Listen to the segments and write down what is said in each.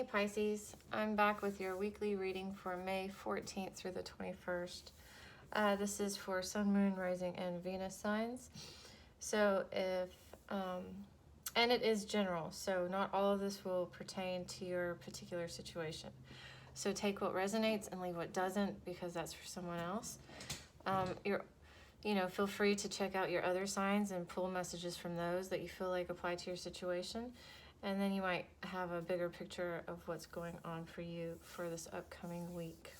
Hey Pisces, I'm back with your weekly reading for May 14th through the 21st. This is for Sun, Moon, Rising, and Venus signs. So and it is general, so not all of this will pertain to your particular situation. So take what resonates and leave what doesn't, because that's for someone else. Feel free to check out your other signs and pull messages from those that you feel like apply to your situation. And then you might have a bigger picture of what's going on for you for this upcoming week.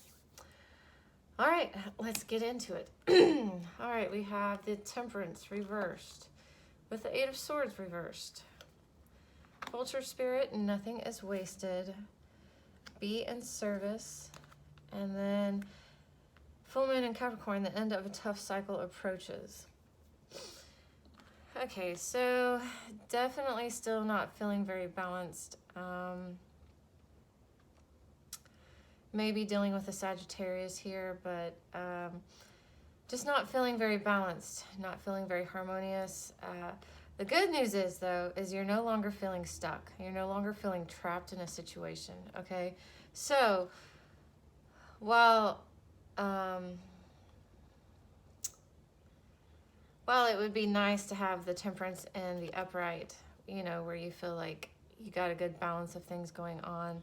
All right, let's get into it. All right, we have the Temperance reversed with the Eight of Swords reversed. Vulture Spirit, nothing is wasted. Be in service. And then Full Moon in Capricorn, the end of a tough cycle approaches. Okay, so definitely still not feeling very balanced. Maybe dealing with a Sagittarius here, but just not feeling very balanced, not feeling very harmonious. The good news is, though, is you're no longer feeling stuck. You're no longer feeling trapped in a situation, okay? So, while it would be nice to have the Temperance and the Upright, where you feel like you got a good balance of things going on.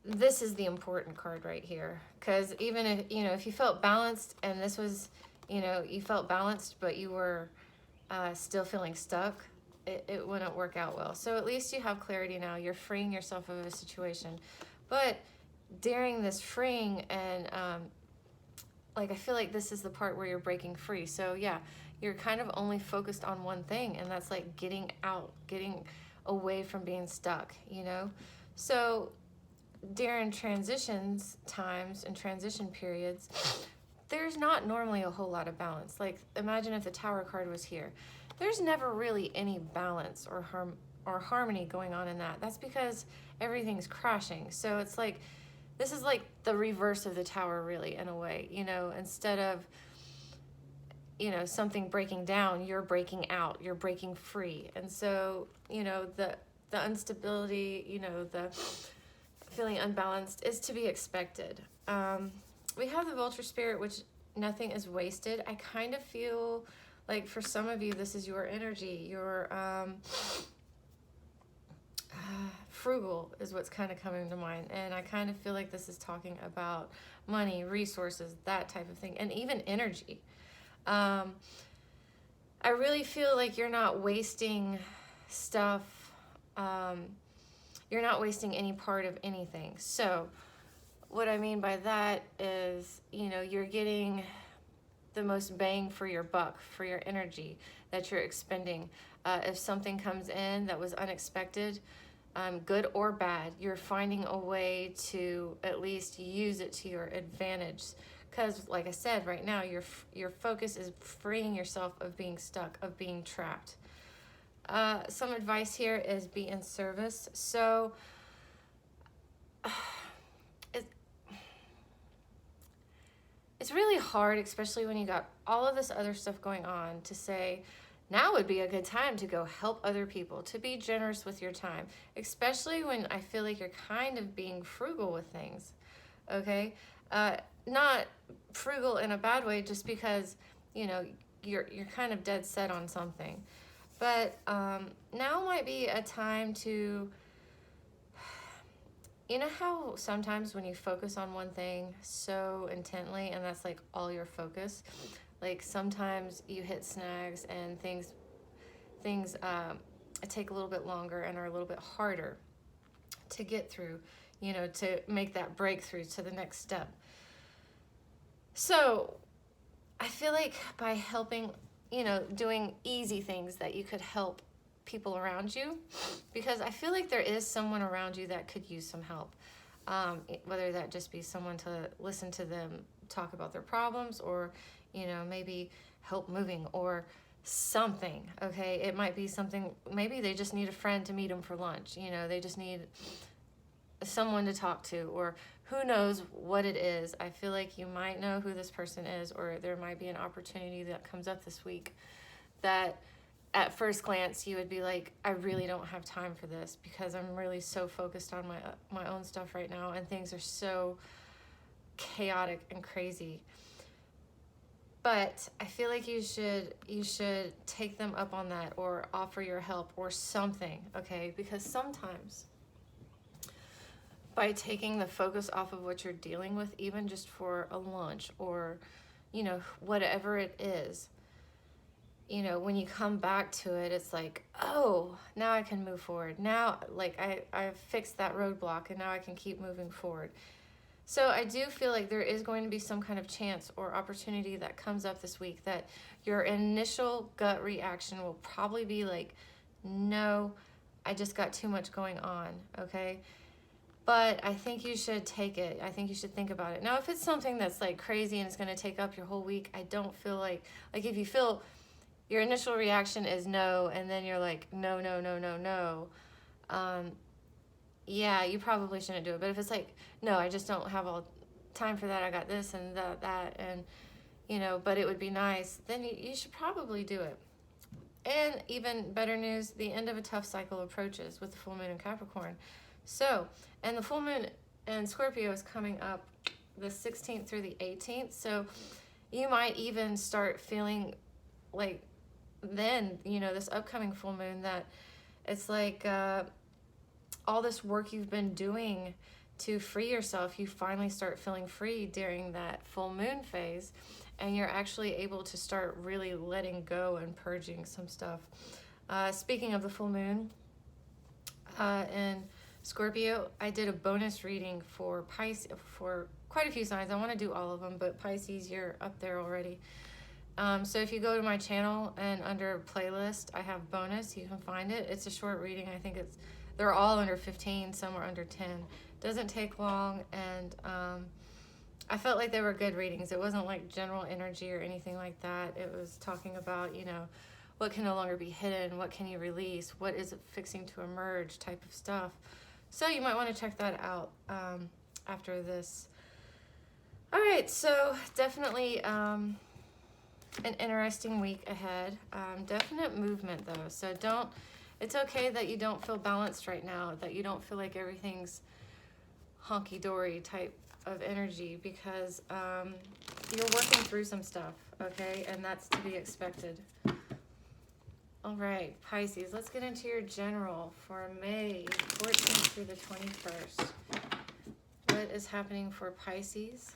This is the important card right here, because even if you felt balanced and this was, you felt balanced, but you were still feeling stuck, it wouldn't work out well. So at least you have clarity now. You're freeing yourself of a situation. But during this freeing and I feel like this is the part where you're breaking free. So yeah, you're kind of only focused on one thing, and that's like getting out, getting away from being stuck, So during transitions times and transition periods, there's not normally a whole lot of balance. Like, imagine if the Tower card was here. There's never really any balance or harmony going on in that. That's because everything's crashing. So it's like, this is like the reverse of the Tower, really, in a way. Instead of, something breaking down, you're breaking out, you're breaking free. And so, the instability, the feeling unbalanced is to be expected. We have the Vulture Spirit, which nothing is wasted. I kind of feel like for some of you, this is your energy. Your frugal is what's kind of coming to mind. And I kind of feel like this is talking about money, resources, that type of thing, and even energy. I really feel like you're not wasting stuff. You're not wasting any part of anything. So what I mean by that is, you're getting the most bang for your buck, for your energy that you're expending. If something comes in that was unexpected, good or bad, you're finding a way to at least use it to your advantage. Because, like I said, right now, your focus is freeing yourself of being stuck, of being trapped. Some advice here is be in service. So it's really hard, especially when you got all of this other stuff going on, to say, now would be a good time to go help other people, to be generous with your time, especially when I feel like you're kind of being frugal with things, okay? Not frugal in a bad way, just because, you're kind of dead set on something. But now might be a time to, how sometimes when you focus on one thing so intently, and that's like all your focus, like sometimes you hit snags and things take a little bit longer and are a little bit harder to get through, to make that breakthrough to the next step. So I feel like by helping, doing easy things that you could help people around you, because I feel like there is someone around you that could use some help, whether that just be someone to listen to them talk about their problems, or maybe help moving or something. Okay, it might be something, maybe they just need a friend to meet them for lunch, they just need someone to talk to, or who knows what it is. I feel like you might know who this person is, or there might be an opportunity that comes up this week that at first glance you would be like, I really don't have time for this because I'm really so focused on my own stuff right now, and things are so chaotic and crazy. But I feel like you should take them up on that, or offer your help or something, okay? Because sometimes by taking the focus off of what you're dealing with, even just for a lunch or, you know, whatever it is, you know, when you come back to it, it's like, oh, now I can move forward. Now, like, I've fixed that roadblock, and now I can keep moving forward. So I do feel like there is going to be some kind of chance or opportunity that comes up this week that your initial gut reaction will probably be like, no, I just got too much going on, okay? But I think you should take it. I think you should think about it. Now, if it's something that's like crazy and it's going to take up your whole week, I don't feel like if you feel your initial reaction is no, and then you're like, no, no, no, no, no, yeah, you probably shouldn't do it. But if it's like, no, I just don't have all time for that, I got this and that, and, you know, but it would be nice, then you should probably do it. And even better news, the end of a tough cycle approaches with the full moon in Capricorn. So, and the full moon in Scorpio is coming up the 16th through the 18th. So you might even start feeling like then, you know, this upcoming full moon, that it's like all this work you've been doing to free yourself, you finally start feeling free during that full moon phase, and you're actually able to start really letting go and purging some stuff. Speaking of the full moon in Scorpio, I did a bonus reading for Pisces, for quite a few signs. I want to do all of them, but Pisces, you're up there already. So if you go to my channel and under playlist, I have bonus, you can find it. It's a short reading. I think they're all under 15, some are under 10. Doesn't take long, and I felt like they were good readings. It wasn't like general energy or anything like that. It was talking about, you know, what can no longer be hidden, what can you release, what is fixing to emerge type of stuff. So you might want to check that out after this. All right, so definitely an interesting week ahead. Definite movement though, so it's okay that you don't feel balanced right now, that you don't feel like everything's honky-dory type of energy, because you're working through some stuff, okay? And that's to be expected. All right, Pisces, let's get into your general for May 14th through the 21st. What is happening for Pisces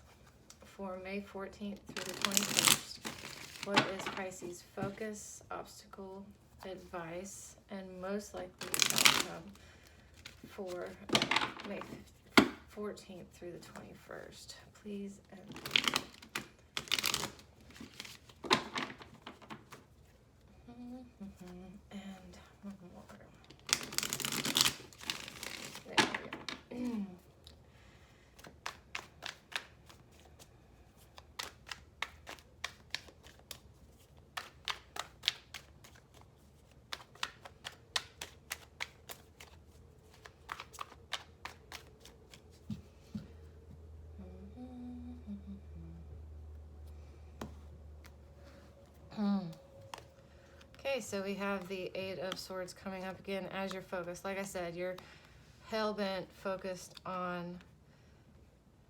for May 14th through the 21st? What is Pisces' focus, obstacle, advice, and most likely outcome for May 14th through the 21st? Please and please. And one more. There we go. Okay, so we have the Eight of Swords coming up again as your focus. Like I said, you're hell-bent focused on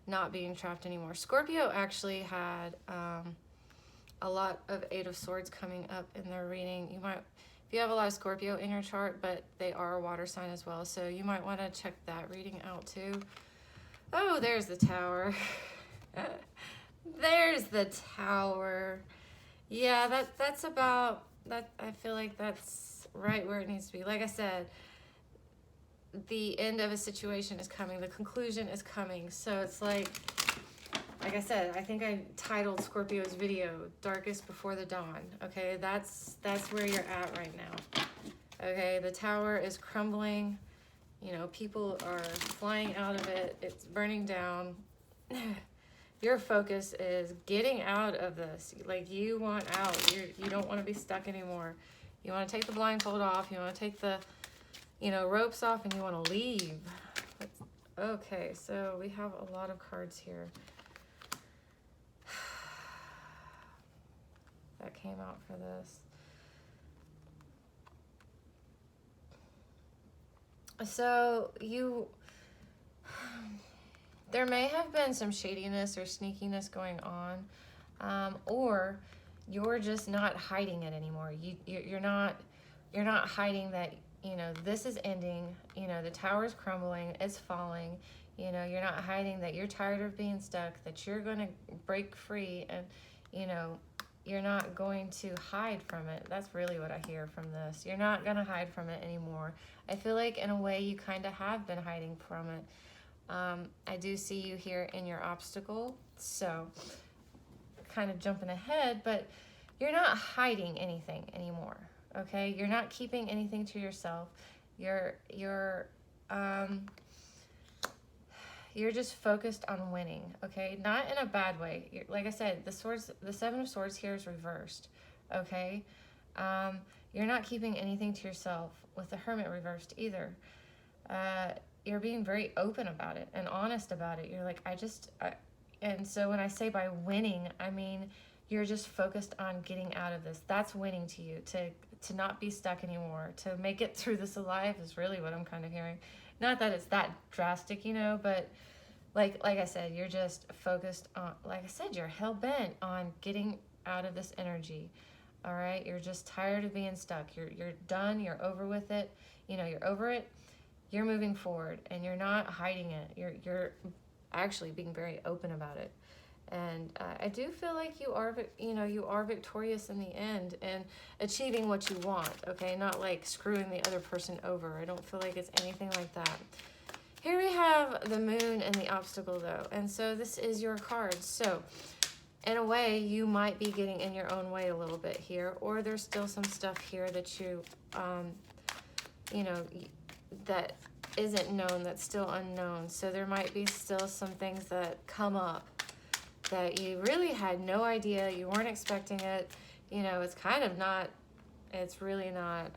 not being trapped anymore. Scorpio actually had a lot of Eight of Swords coming up in their reading. You might, if you have a lot of Scorpio in your chart, but they are a water sign as well, so you might want to check that reading out too. Oh, there's the Tower. There's the Tower. Yeah, that's about that. I feel like that's right where it needs to be. Like I said, the end of a situation is coming. The conclusion is coming. So it's like I said, I think I titled Scorpio's video Darkest Before the Dawn. Okay, that's where you're at right now. Okay, the Tower is crumbling. You know, people are flying out of it. It's burning down. Your focus is getting out of this. Like, you want out. You don't want to be stuck anymore. You want to take the blindfold off. You want to take the, you know, ropes off, and you want to leave. Okay, so we have a lot of cards here that came out for this. So there may have been some shadiness or sneakiness going on, or you're just not hiding it anymore. You're not hiding that, you know, this is ending, you know, the tower's crumbling, it's falling, you know, you're not hiding that you're tired of being stuck, that you're going to break free, and, you know, you're not going to hide from it. That's really what I hear from this. You're not going to hide from it anymore. I feel like in a way you kind of have been hiding from it. I do see you here in your obstacle, so kind of jumping ahead, but you're not hiding anything anymore. Okay, you're not keeping anything to yourself. You're just focused on winning. Okay, not in a bad way. Like I said, the Seven of Swords here is reversed. Okay, you're not keeping anything to yourself with the Hermit reversed either. You're being very open about it and honest about it. You're like, and so when I say by winning, I mean you're just focused on getting out of this. That's winning to you. To not be stuck anymore, to make it through this alive is really what I'm kind of hearing. Not that it's that drastic, you know, but like I said, you're just focused on, like I said, you're hell-bent on getting out of this energy. All right, you're just tired of being stuck. You're done. You're over with it. You know, you're over it. You're moving forward, and you're not hiding it. You're actually being very open about it. And I do feel like you are victorious in the end and achieving what you want, okay? Not like screwing the other person over. I don't feel like it's anything like that. Here we have the Moon and the Obstacle, though. And so this is your card. So in a way, you might be getting in your own way a little bit here, or there's still some stuff here that you know, that isn't known, that's still unknown. So there might be still some things that come up that you really had no idea, you weren't expecting it. You know, it's kind of not, it's really not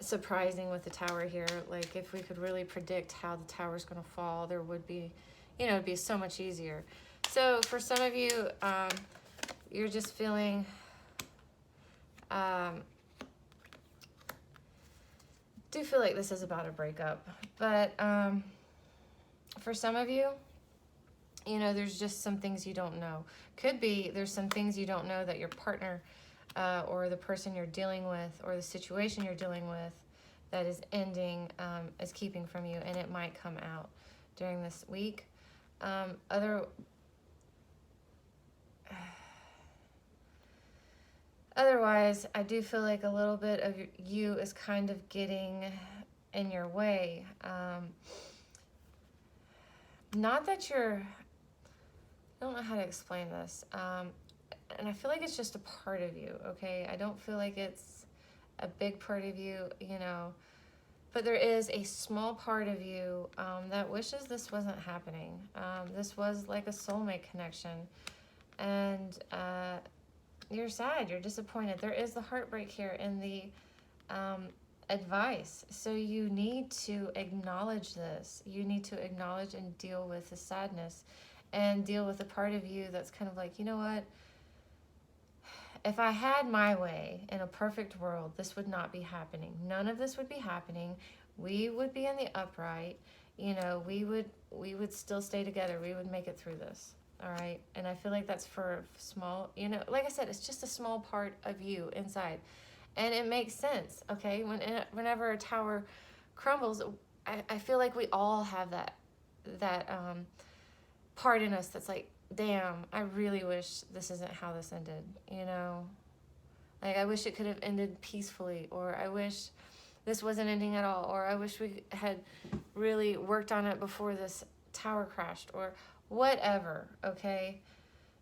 surprising with the Tower here. Like, if we could really predict how the Tower's going to fall, there would be, you know, it'd be so much easier. So for some of you, you're just feeling, do feel like this is about a breakup. But for some of you, you know, there's just some things you don't know. Could be there's some things you don't know that your partner or the person you're dealing with or the situation you're dealing with that is ending is keeping from you, and it might come out during this week. Otherwise, I do feel like a little bit of you is kind of getting in your way. Not that you're, I don't know how to explain this. And I feel like it's just a part of you, okay? I don't feel like it's a big part of you, you know, but there is a small part of you that wishes this wasn't happening. This was like a soulmate connection, and you're sad, you're disappointed. There is the heartbreak here in the advice. So you need to acknowledge this. You need to acknowledge and deal with the sadness and deal with the part of you that's kind of like, you know what? If I had my way in a perfect world, this would not be happening. None of this would be happening. We would be in the upright. You know, we would still stay together. We would make it through this. All right. And I feel like that's for small, you know, like I said, it's just a small part of you inside. And it makes sense. Okay. Whenever a tower crumbles, I feel like we all have that part in us that's like, damn, I really wish this isn't how this ended, you know? Like, I wish it could have ended peacefully, or I wish this wasn't ending at all, or I wish we had really worked on it before this tower crashed, or whatever, okay?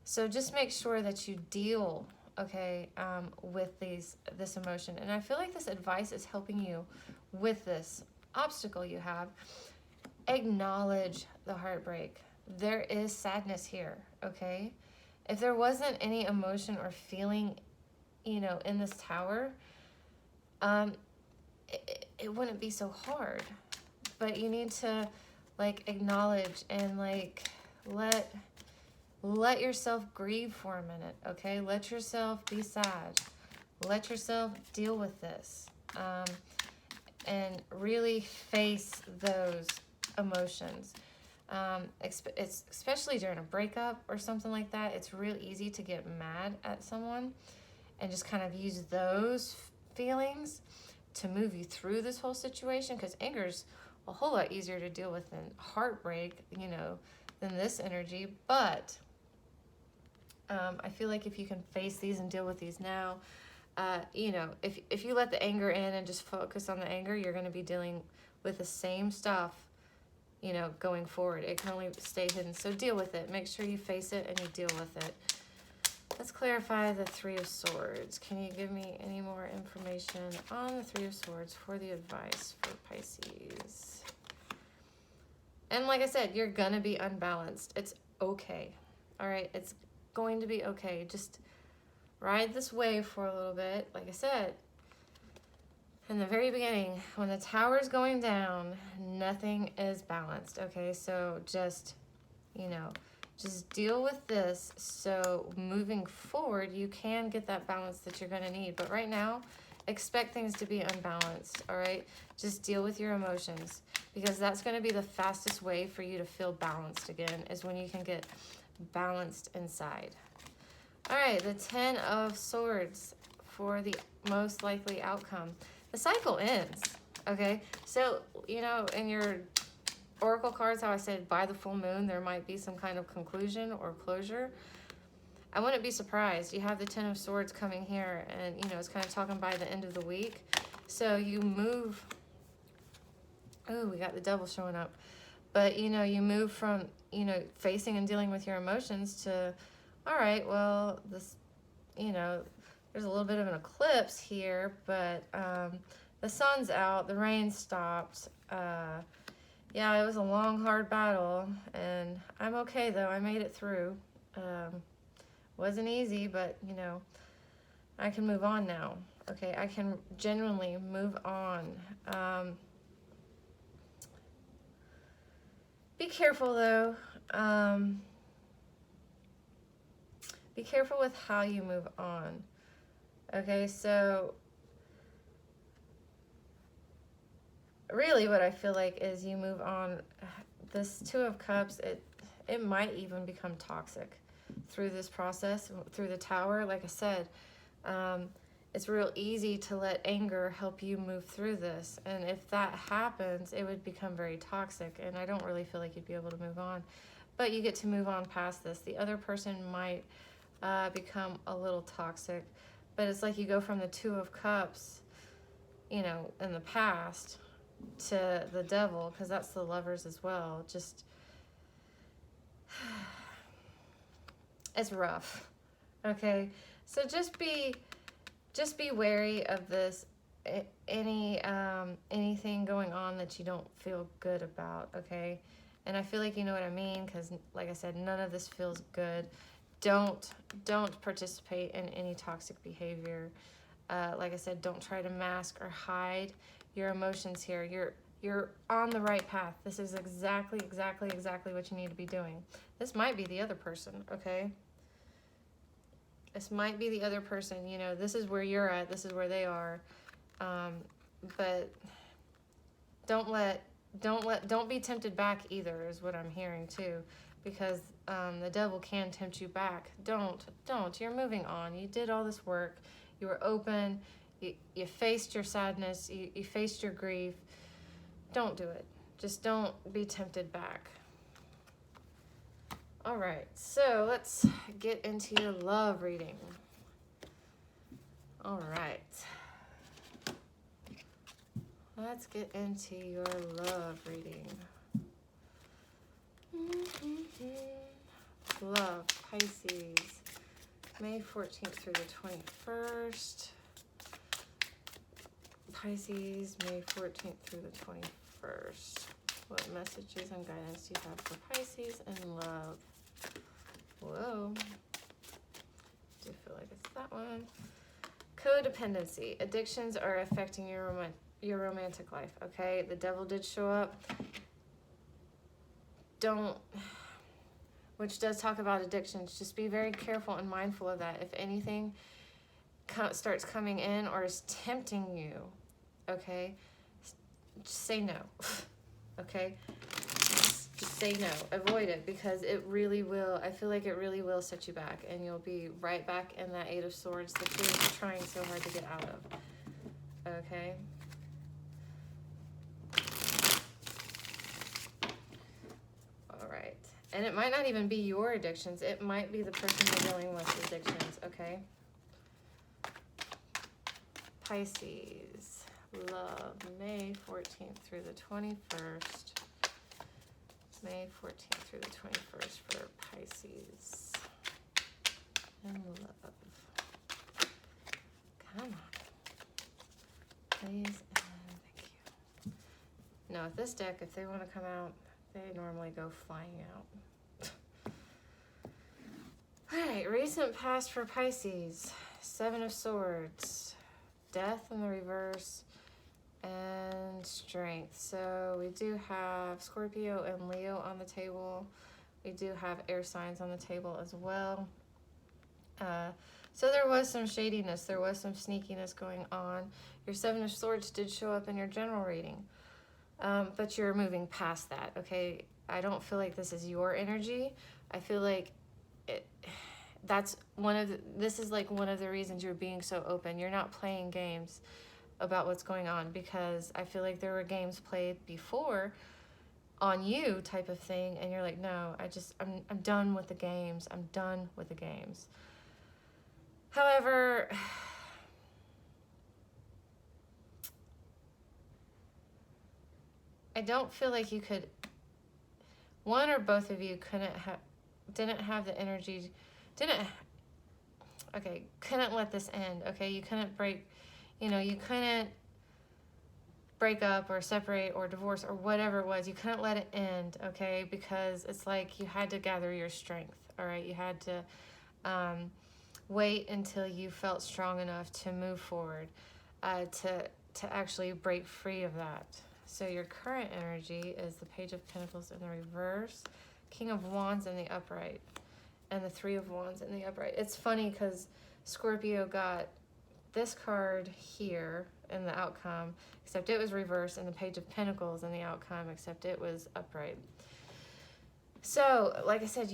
So just make sure that you deal, okay, with this emotion. And I feel like this advice is helping you with this obstacle you have. Acknowledge the heartbreak. There is sadness here, okay? If there wasn't any emotion or feeling, you know, in this tower, it wouldn't be so hard. But you need to, like, acknowledge and, like, let yourself grieve for a minute, okay? Let yourself be sad. Let yourself deal with this. and really face those emotions. It's especially during a breakup or something like that. It's real easy to get mad at someone and just kind of use those feelings to move you through this whole situation, because anger's a whole lot easier to deal with than heartbreak, than this energy. But I feel like if you can face these and deal with these now, if you let the anger in and just focus on the anger, you're going to be dealing with the same stuff, going forward. It can only stay hidden. So deal with it. Make sure you face it and you deal with it. Let's clarify the Three of Swords. Can you give me any more information on the Three of Swords for the advice for Pisces? And like I said, you're going to be unbalanced. It's okay. All right? It's going to be okay. Just ride this wave for a little bit. Like I said, in the very beginning, when the tower's going down, nothing is balanced. Okay? So just deal with this, so moving forward you can get that balance that you're going to need. But right now, expect things to be unbalanced. All right, just deal with your emotions, because that's going to be the fastest way for you to feel balanced again, is when you can get balanced inside. All right, the Ten of Swords for the most likely outcome. The cycle ends. Okay, so in your Oracle cards, how I said by the full moon there might be some kind of conclusion or closure. I wouldn't be surprised. You have the Ten of Swords coming here, and it's kind of talking by the end of the week. So you move. Oh, we got the Devil showing up. But you move from facing and dealing with your emotions to, all right, well, this there's a little bit of an eclipse here, but the sun's out, the rain stopped. Yeah, it was a long, hard battle, and I'm okay, though. I made it through. Wasn't easy, but, I can move on now. Okay, I can genuinely move on. Be careful, though. Be careful with how you move on. Okay, so really what I feel like is you move on. This Two of Cups, it might even become toxic through this process, through the Tower. Like I said, it's real easy to let anger help you move through this. And if that happens, it would become very toxic. And I don't really feel like you'd be able to move on. But you get to move on past this. The other person might become a little toxic. But it's like you go from the Two of Cups, in the past, to the Devil, because that's the Lovers as well. Just, it's rough. Okay, so just be wary of this. Anything going on that you don't feel good about. Okay, and I feel like you know what I mean, because like I said, none of this feels good. Don't participate in any toxic behavior. Like I said, don't try to mask or hide your emotions here. You're on the right path. This is exactly what you need to be doing. This might be the other person, okay? This might be the other person. This is where you're at. This is where they are. But don't be tempted back either, is what I'm hearing too, because the Devil can tempt you back. Don't. You're moving on. You did all this work. You were open. You faced your sadness. You faced your grief. Don't do it. Just don't be tempted back. All right, so let's get into your love reading. All right. Let's get into your love reading. Love, Pisces, May 14th through the 21st. Pisces, May 14th through the 21st. What messages and guidance do you have for Pisces and love? Whoa. Do feel like it's that one. Codependency. Addictions are affecting your romantic life, okay? The Devil did show up. Which does talk about addictions. Just be very careful and mindful of that. If anything starts coming in or is tempting you, okay? just say no. Okay? Just say no. Avoid it, because it really will, I feel like it really will set you back, and you'll be right back in that Eight of Swords that you're trying so hard to get out of. Okay? All right. And it might not even be your addictions. It might be the person you're dealing with addictions, okay? Pisces. Love. May 14th through the 21st. May 14th through the 21st for Pisces. And love. Come on. Please and thank you. Now, with this deck, if they want to come out, they normally go flying out. Alright, recent past for Pisces. Seven of Swords. Death in the reverse. And Strength. So we do have Scorpio and Leo on the table. We do have air signs on the table as well. So there was some shadiness. There was some sneakiness going on. Your Seven of Swords did show up in your general reading. But you're moving past that, okay? I don't feel like this is your energy. I feel like this is like one of the reasons you're being so open. You're not playing games about what's going on, because I feel like there were games played before on you type of thing, and you're like, no, I'm done with the games. I'm done with the games. However, I don't feel like you could, one or both of you didn't have the energy, couldn't let this end, okay? You couldn't you couldn't break up or separate or divorce or whatever it was. You couldn't let it end, okay? Because it's like you had to gather your strength, all right? You had to wait until you felt strong enough to move forward, to actually break free of that. So your current energy is the Page of Pentacles in the reverse, King of Wands in the upright, and the Three of Wands in the upright. It's funny because Scorpio got this card here in the outcome, except it was reversed, and the Page of Pentacles in the outcome, except it was upright. So, like I said,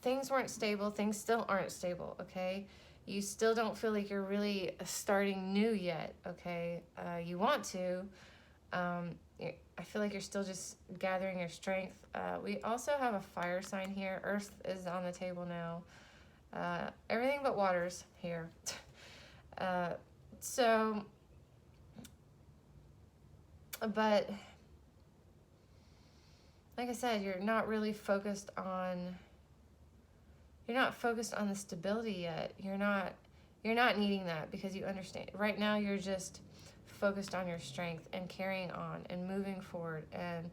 things weren't stable. Things still aren't stable, okay? You still don't feel like you're really starting new yet, okay? You want to. I feel like you're still just gathering your strength. We also have a fire sign here. Earth is on the table now. Everything but water's here. But like I said, you're not focused on the stability yet. You're not needing that, because you understand. Right now you're just focused on your strength and carrying on and moving forward, and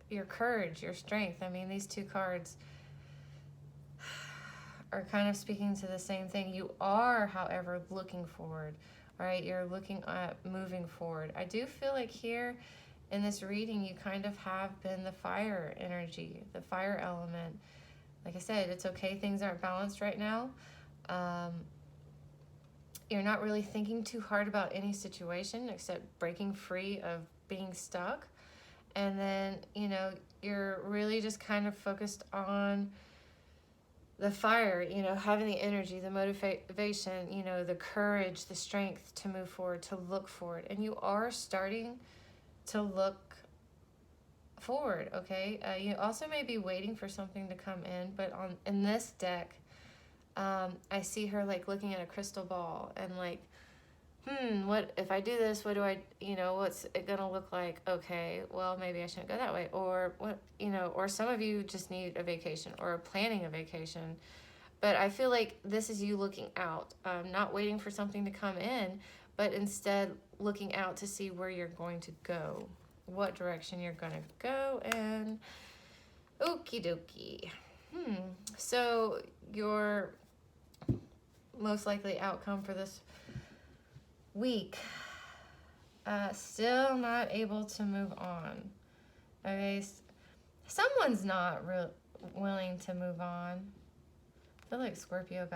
your courage, your strength. I mean, these two cards are kind of speaking to the same thing. You are, however, looking forward. All right, you're looking at moving forward. I do feel like here in this reading, you kind of have been the fire energy, the fire element. Like I said, it's okay. Things aren't balanced right now. You're not really thinking too hard about any situation except breaking free of being stuck. And then, you're really just kind of focused on the fire, having the energy, the motivation, the courage, the strength to move forward, to look forward. And you are starting to look forward, okay? You also may be waiting for something to come in, but in this deck, I see her like looking at a crystal ball and like, what if I do this? What do I, what's it gonna look like? Okay, well, maybe I shouldn't go that way. Or what, or some of you just need a vacation or planning a vacation. But I feel like this is you looking out, not waiting for something to come in, but instead looking out to see where you're going to go, what direction you're gonna go, and okie dokie. So your most likely outcome for this week, still not able to move on. Okay, someone's not willing to move on. I feel like Scorpio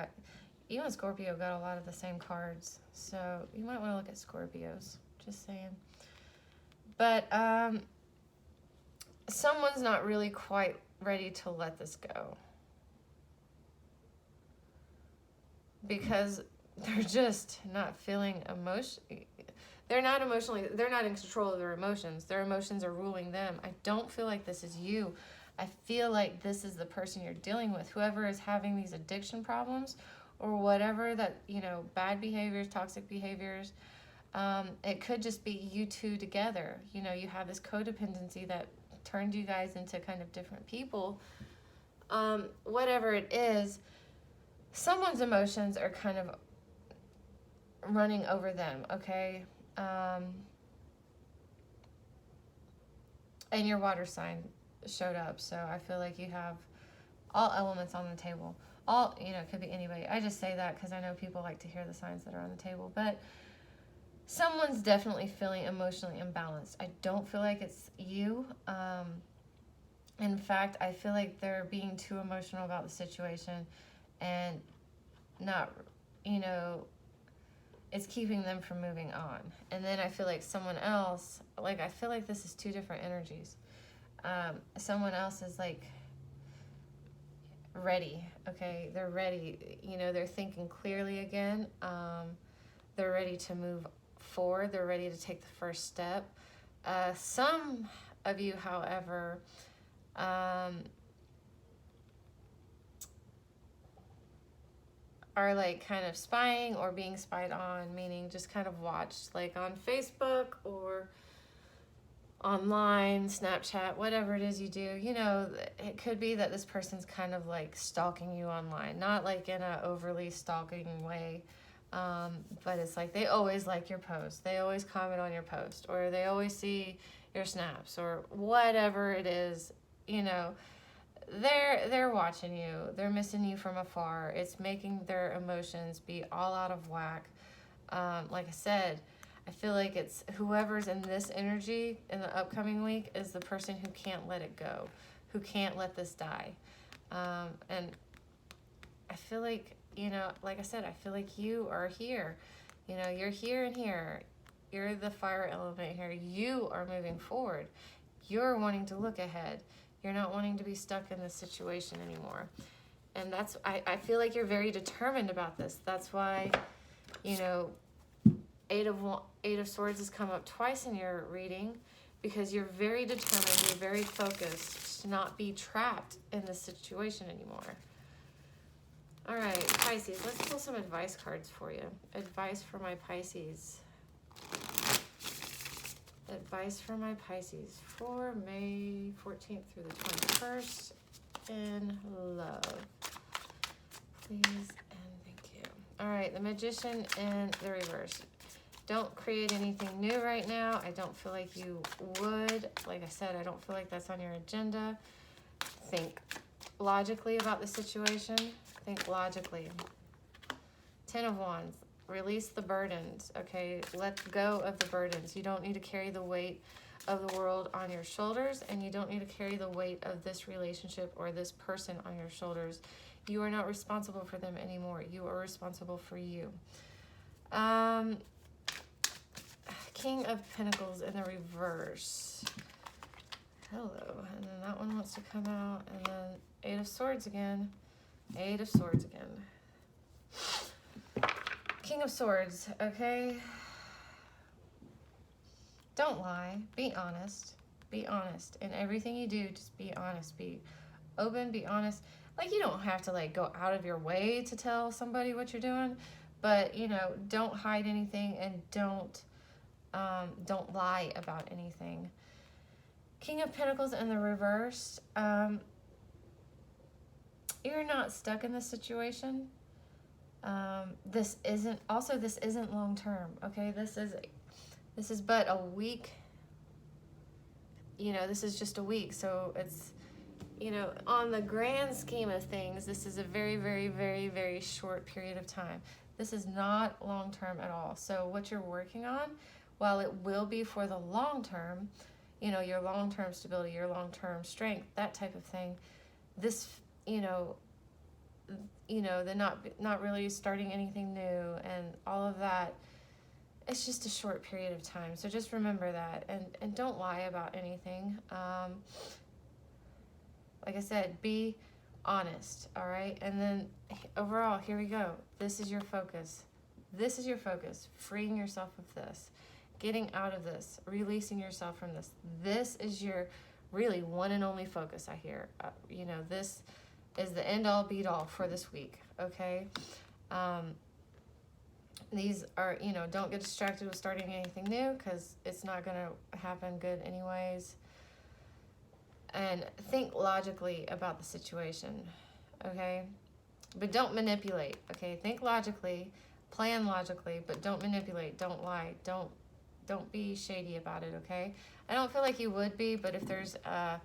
you and Scorpio got a lot of the same cards, so you might want to look at Scorpios. Just saying. But someone's not really quite ready to let this go, because they're just not feeling emotion. They're not in control of their emotions. Their emotions are ruling them. I don't feel like this is you. I feel like this is the person you're dealing with. Whoever is having these addiction problems or whatever that, bad behaviors, toxic behaviors, it could just be you two together. You have this codependency that turned you guys into kind of different people. Whatever it is, someone's emotions are kind of running over them, okay? And your water sign showed up, so I feel like you have all elements on the table. It could be anybody. I just say that because I know people like to hear the signs that are on the table, but someone's definitely feeling emotionally imbalanced. I don't feel like it's you. In fact, I feel like they're being too emotional about the situation and not, it's keeping them from moving on. And then I feel like someone else, I feel like this is two different energies. Someone else is ready, okay? They're ready, they're thinking clearly again. They're ready to move forward. They're ready to take the first step. Some of you, however, are kind of spying or being spied on, meaning just kind of watched on Facebook or online, Snapchat, whatever it is you do. It could be that this person's kind of stalking you online, not in a overly stalking way, but it's they always like your post, they always comment on your post, or they always see your snaps, or whatever it is. They're watching you. They're missing you from afar. It's making their emotions be all out of whack. Like I said, I feel like it's whoever's in this energy in the upcoming week is the person who can't let it go, who can't let this die. And I feel like, like I said, I feel like you are here. You're here and here. You're the fire element here. You are moving forward. You're wanting to look ahead. You're not wanting to be stuck in this situation anymore. And I feel like you're very determined about this. That's why, Eight of Swords has come up twice in your reading, because you're very determined, you're very focused to not be trapped in this situation anymore. All right, Pisces, let's pull some advice cards for you. Advice for my Pisces. Advice for my Pisces for May 14th through the 21st in love. Please and thank you. All right, the Magician in the reverse. Don't create anything new right now. I don't feel like you would. Like I said, I don't feel like that's on your agenda. Think logically about the situation. Think logically. Ten of Wands. Release the burdens, okay? Let go of the burdens. You don't need to carry the weight of the world on your shoulders, and you don't need to carry the weight of this relationship or this person on your shoulders. You are not responsible for them anymore. You are responsible for you. King of Pentacles in the reverse. Hello. And then that one wants to come out. And then Eight of Swords again. Eight of Swords again. King of Swords, okay? Don't lie. Be honest. Be honest. In everything you do, just be honest. Be open, be honest. You don't have to, go out of your way to tell somebody what you're doing. But, don't hide anything, and don't lie about anything. King of Pentacles in the reverse. You're not stuck in this situation. This isn't long term, okay? This is but a week. This is just a week, so it's, on the grand scheme of things, this is a very, very, very, very short period of time. This is not long term at all. So what you're working on, while it will be for the long term, your long term stability, your long term strength, that type of thing, this, you know, the not really starting anything new and all of that. It's just a short period of time. So just remember that, and don't lie about anything. Like I said, be honest, all right? And then overall, here we go. This is your focus. This is your focus. Freeing yourself of this, getting out of this, releasing yourself from this. This is your really one and only focus, I hear. You know, this is the end all be all for this week, okay? These are, you know, don't get distracted with starting anything new because it's not going to happen good anyways. And think logically about the situation, okay? But don't manipulate, okay? Think logically, plan logically, but don't manipulate, don't lie, don't be shady about it, okay? I don't feel like you would be, but if there's an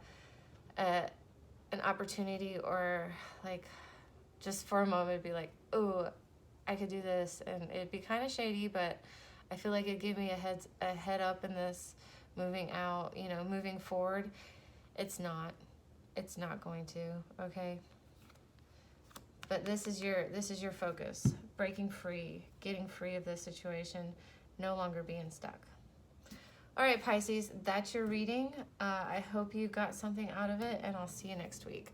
opportunity, or like just for a moment be like, oh, I could do this, and it'd be kind of shady, but I feel like it'd give me a head up in this moving out, you know, moving forward. It's not going to, okay? But this is your focus. Breaking free, getting free of this situation, no longer being stuck. All right, Pisces, that's your reading. I hope you got something out of it, and I'll see you next week.